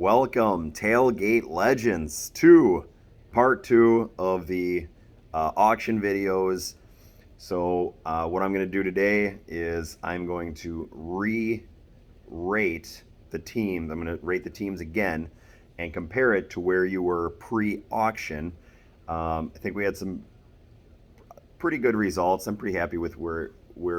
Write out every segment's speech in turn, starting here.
Welcome, Tailgate Legends, to part two of the auction videos. What I'm going to do today is I'm going to rate the teams. I'm going to rate the teams again and compare it to where you were pre-auction. I think we had some pretty good results. I'm pretty happy with where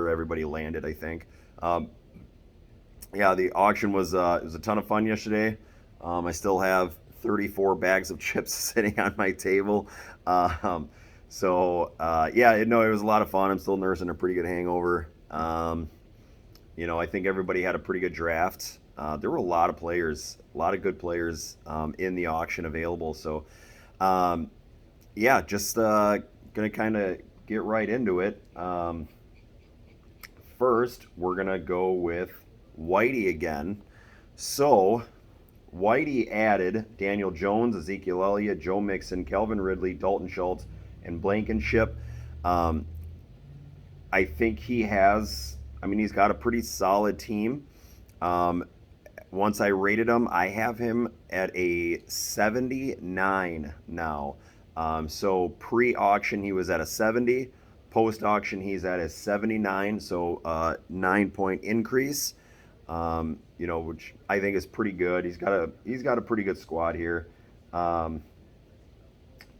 everybody landed. I think. Yeah, the auction was it was a ton of fun yesterday. I still have 34 bags of chips sitting on my table. Um, yeah, no, it was a lot of fun. I'm still nursing a pretty good hangover. I think everybody had a pretty good draft. There were a lot of players, a lot of good players in the auction available. Um, yeah, just gonna kind of get right into it. First, we're gonna go with Whitey again. So, Whitey added Daniel Jones, Ezekiel Elliott, Joe Mixon, Kelvin Ridley, Dalton Schultz, and Blankenship. Um, I think he's got a pretty solid team. Um, Once I rated him, I have him at a 79 now. So pre auction, he was at a 70. Post auction, he's at a 79. So 9 point increase. Which I think is pretty good. He's got a pretty good squad here. Um,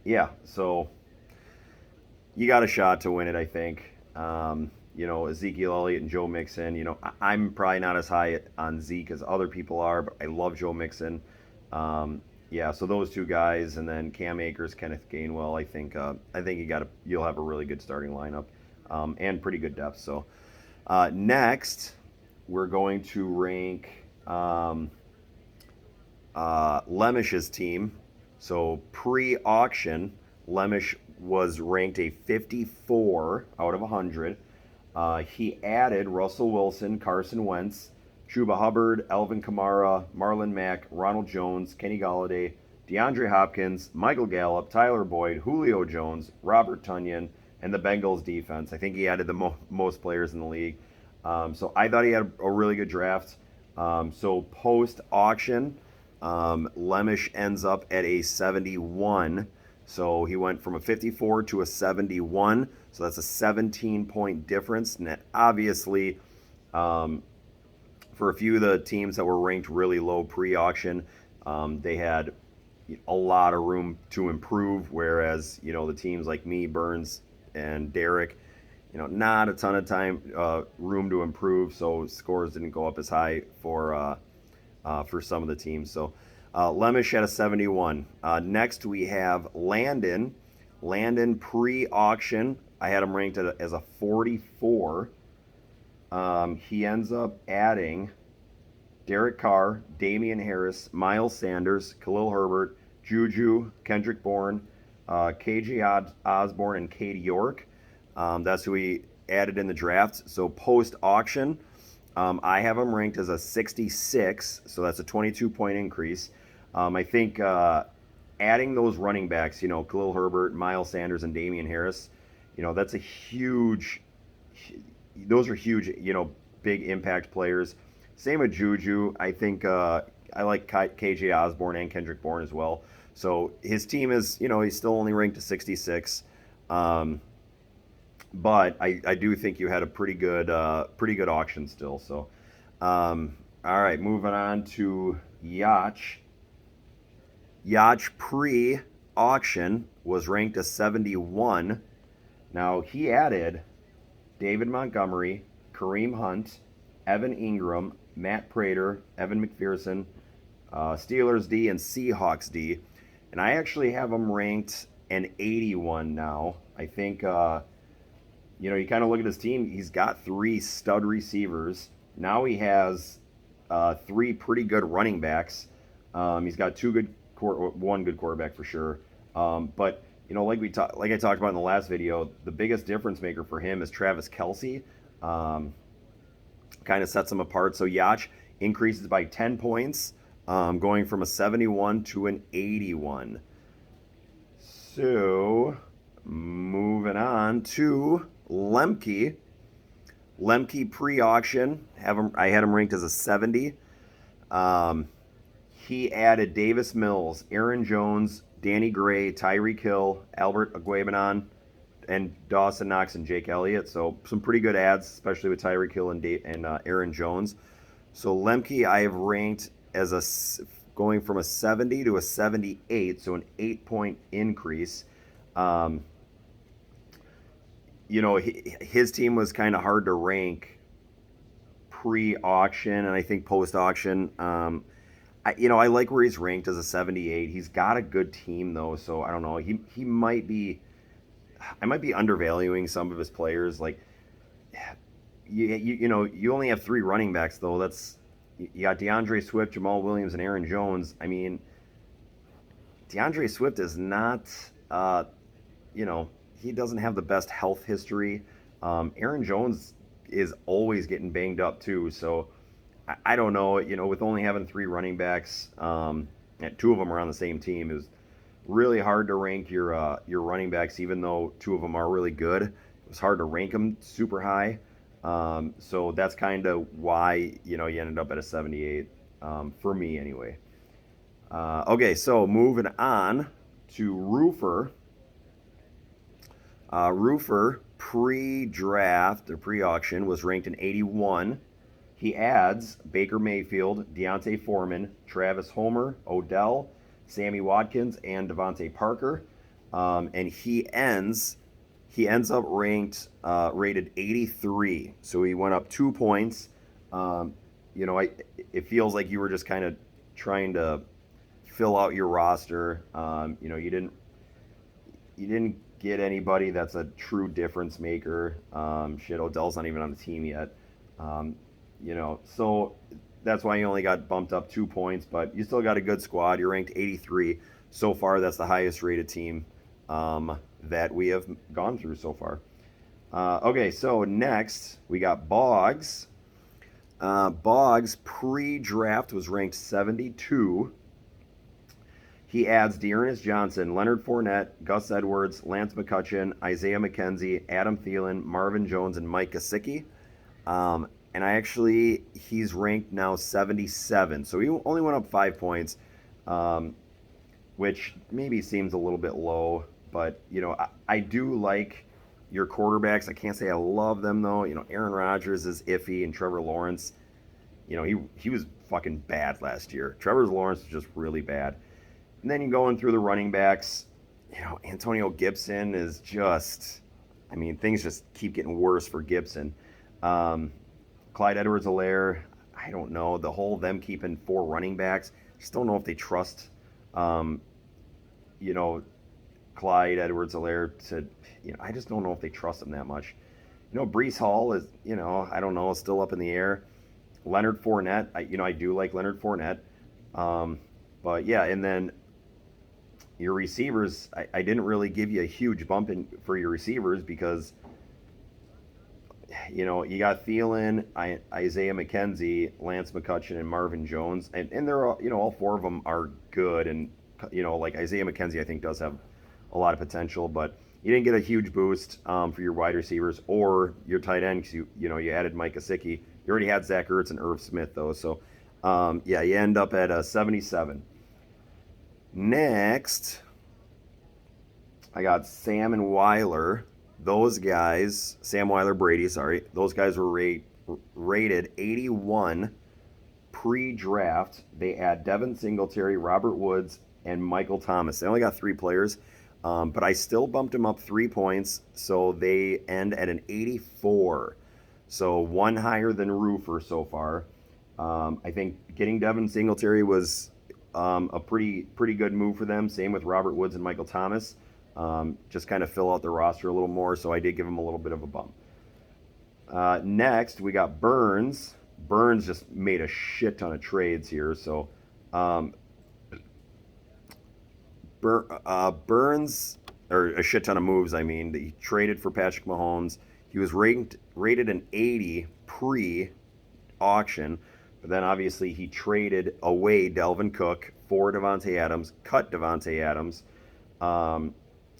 yeah, so you got a shot to win it, I think. Ezekiel Elliott and Joe Mixon. I'm probably not as high on Zeke as other people are, but I love Joe Mixon. Yeah, so those two guys, and then Cam Akers, Kenneth Gainwell. I think you'll have a really good starting lineup, and pretty good depth. So next, we're going to rank Lemish's team. So pre-auction, Lemish was ranked a 54 out of 100. He added Russell Wilson, Carson Wentz, Chuba Hubbard, Alvin Kamara, Marlon Mack, Ronald Jones, Kenny Galladay, DeAndre Hopkins, Michael Gallup, Tyler Boyd, Julio Jones, Robert Tonyan, and the Bengals defense. I think he added the most players in the league. So I thought he had a really good draft. So post auction, Lemish ends up at a 71. So he went from a 54 to a 71. So that's a 17-point difference. And obviously, for a few of the teams that were ranked really low pre-auction, they had a lot of room to improve. Whereas, the teams like me, Burns, and Derek, not a ton of room to improve. So scores didn't go up as high for some of the teams. So Lemish had a 71. Next, we have Landon. Landon pre-auction, I had him ranked as a 44. He ends up adding Derek Carr, Damian Harris, Miles Sanders, Khalil Herbert, Juju, Kendrick Bourne, KJ Osborne, and Cade York. That's who he added in the draft. So post-auction, I have him ranked as a 66, so that's a 22-point increase. I think adding those running backs, Khalil Herbert, Miles Sanders, and Damian Harris, that's a huge. Those are huge, big impact players. Same with Juju. I think I like KJ Osborne and Kendrick Bourne as well. So his team is, he's still only ranked a 66. But I do think you had a pretty good auction still. So, all right, moving on to Yacht. Yacht pre-auction was ranked a 71. Now he added David Montgomery, Kareem Hunt, Evan Ingram, Matt Prater, Evan McPherson, Steelers D, and Seahawks D. And I actually have him ranked an 81 now. I think, you kind of look at his team. He's got 3 stud receivers. Now he has 3 pretty good running backs. He's got one good quarterback for sure. But like I talked about in the last video, the biggest difference maker for him is Travis Kelce. Kind of sets him apart. So Yacht increases by 10 points, going from a 71 to an 81. So moving on to Lemke. Lemke pre-auction, I had him ranked as a 70. he added Davis Mills, Aaron Jones, Danny Gray, Tyreek Hill, Albert Aguibanon, and Dawson Knox and Jake Elliott. So some pretty good ads, especially with Tyreek Hill and Aaron Jones. So Lemke, I have ranked as going from a 70 to a 78, so an 8 point increase. Um, his team was kind of hard to rank pre-auction, and I think post-auction. I like where he's ranked as a 78. He's got a good team though, so I don't know. He might be. I might be undervaluing some of his players. Like, you only have three running backs though. You got DeAndre Swift, Jamal Williams, and Aaron Jones. I mean, DeAndre Swift is not. He doesn't have the best health history. Aaron Jones is always getting banged up too. So I don't know. With only having three running backs, and two of them are on the same team, is really hard to rank your running backs. Even though two of them are really good, it was hard to rank them super high. So that's kind of why you ended up at a 78 for me anyway. Okay, so moving on to Roofer. Roofer pre-draft or pre-auction was ranked in 81. He adds Baker Mayfield, Deontay Foreman, Travis Homer, Odell, Sammy Watkins, and Devontae Parker. And he ends up rated 83. So he went up 2 points. It feels like you were just kind of trying to fill out your roster. You didn't get anybody that's a true difference maker. Odell's not even on the team yet. So that's why you only got bumped up 2 points, but you still got a good squad. You're ranked 83 so far. That's the highest rated team that we have gone through so far. Okay, so next we got Boggs. Boggs pre-draft was ranked 72. He adds Dearness Johnson, Leonard Fournette, Gus Edwards, Lance McCutcheon, Isaiah McKenzie, Adam Thielen, Marvin Jones, and Mike Gesicki. He's ranked now 77. So he only went up 5 points, which maybe seems a little bit low. But, I do like your quarterbacks. I can't say I love them, though. Aaron Rodgers is iffy, and Trevor Lawrence, he was fucking bad last year. Trevor Lawrence was just really bad. And then you're going through the running backs. Antonio Gibson is just, things just keep getting worse for Gibson. Clyde Edwards-Helaire, I don't know. The whole them keeping four running backs, just don't know if they trust, Clyde Edwards-Helaire to, I just don't know if they trust him that much. Breece Hall is, I don't know, still up in the air. Leonard Fournette, I do like Leonard Fournette. But yeah, and then your receivers, I didn't really give you a huge bump for your receivers because, you got Thielen, Isaiah McKenzie, Lance McCutcheon, and Marvin Jones. And they're all, all four of them are good. And, like Isaiah McKenzie, I think, does have a lot of potential. But you didn't get a huge boost for your wide receivers or your tight end because, you added Mike Gesicki. You already had Zach Ertz and Irv Smith, though. So, you end up at a 77. Next, I got Sam and Weiler. Those guys, Sam Weiler Brady, sorry. Those guys were rated 81 pre-draft. They had Devin Singletary, Robert Woods, and Michael Thomas. They only got three players, but I still bumped them up 3 points, so they end at an 84. So one higher than Roofer so far. I think getting Devin Singletary was a pretty good move for them. Same with Robert Woods and Michael Thomas. Just kind of fill out the roster a little more, so I did give him a little bit of a bump. Next, we got Burns. Burns just made a shit ton of trades here, so Burns, or a shit ton of moves, he traded for Patrick Mahomes. He was rated an 80 pre-auction, but then obviously he traded away Dalvin Cook for Devontae Adams, cut Devontae Adams.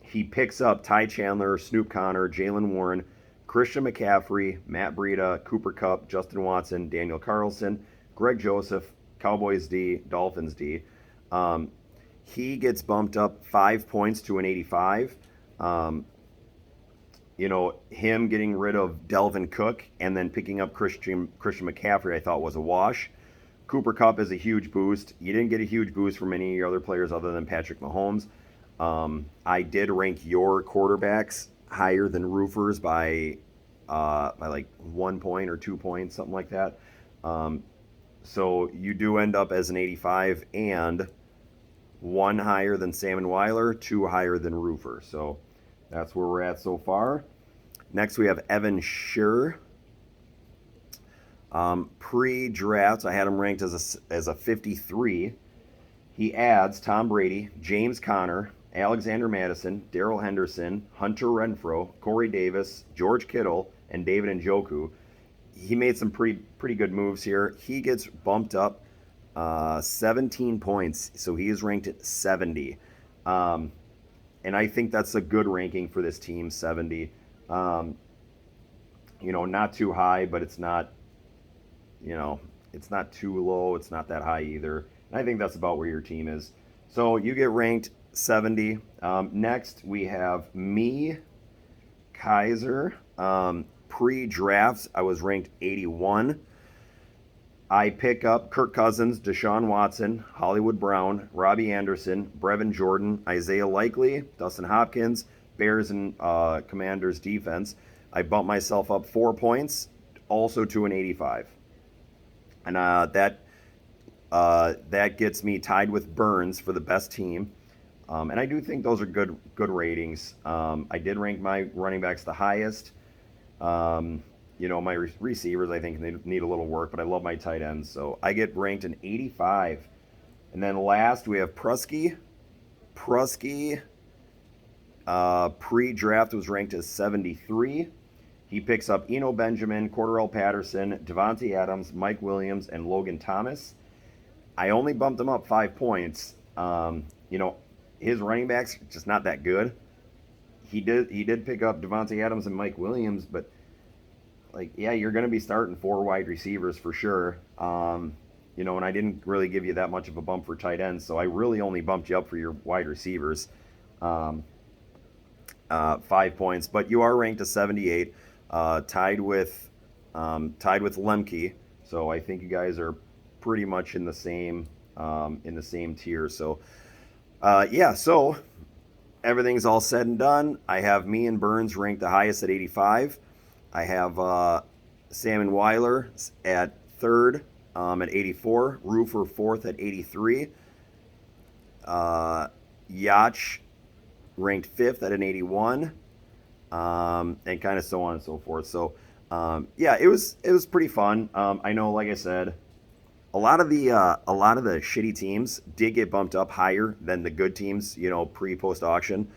He picks up Ty Chandler, Snoop Connor, Jalen Warren, Christian McCaffrey, Matt Breida, Cooper Kupp, Justin Watson, Daniel Carlson, Greg Joseph, Cowboys D, Dolphins D. Um, he gets bumped up 5 points to an 85. Um, him getting rid of Delvin Cook and then picking up Christian McCaffrey, I thought was a wash. Cooper Kupp is a huge boost. You didn't get a huge boost from any of your other players other than Patrick Mahomes. I did rank your quarterbacks higher than Roofers by like 1 point or 2 points, something like that. Um, so you do end up as an 85 and one higher than Salmon Weiler, two higher than Roofer. So that's where we're at so far. Next, we have Evan Scher. Pre-draft, I had him ranked as a 53. He adds Tom Brady, James Conner, Alexander Madison, Darrell Henderson, Hunter Renfrow, Corey Davis, George Kittle, and David Njoku. He made some pretty good moves here. He gets bumped up 17 points, so he is ranked at 70. And I think that's a good ranking for this team, 70. Not too high, but it's not, it's not too low. It's not that high either. And I think that's about where your team is. So you get ranked 70. Next, we have me, Kaiser. Pre-drafts, I was ranked 81. I pick up Kirk Cousins, Deshaun Watson, Hollywood Brown, Robbie Anderson, Brevin Jordan, Isaiah Likely, Dustin Hopkins, Bears and Commanders defense. I bump myself up 4 points, also to an 85. And that gets me tied with Burns for the best team. And I do think those are good ratings. I did rank my running backs the highest. My receivers, I think, they need a little work, but I love my tight ends. So I get ranked an 85. And then last, we have Prusky. Prusky, pre-draft, was ranked as 73. He picks up Eno Benjamin, Cordarrelle Patterson, Devontae Adams, Mike Williams, and Logan Thomas. I only bumped him up 5 points. His running backs just not that good. He did pick up Devontae Adams and Mike Williams, but you're going to be starting 4 wide receivers for sure. And I didn't really give you that much of a bump for tight ends, so I really only bumped you up for your wide receivers, 5 points. But you are ranked a 78, tied with Lemke. So I think you guys are pretty much in the same tier. So so everything's all said and done. I have me and Burns ranked the highest at 85. I have Salmon Weiler at third at 84. Roofer fourth at 83. Yacht ranked fifth at an 81. And kind of so on and so forth. So it was pretty fun. I know, like I said, a lot of the shitty teams did get bumped up higher than the good teams, pre-post auction.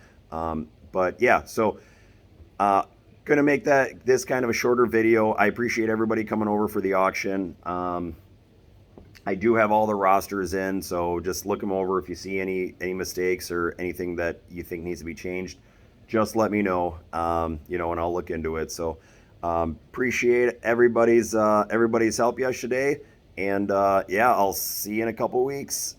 Gonna make this kind of a shorter video. I appreciate everybody coming over for the auction. I do have all the rosters in, so just look them over. If you see any mistakes or anything that you think needs to be changed, just let me know. And I'll look into it. So appreciate everybody's help yesterday. And I'll see you in a couple weeks.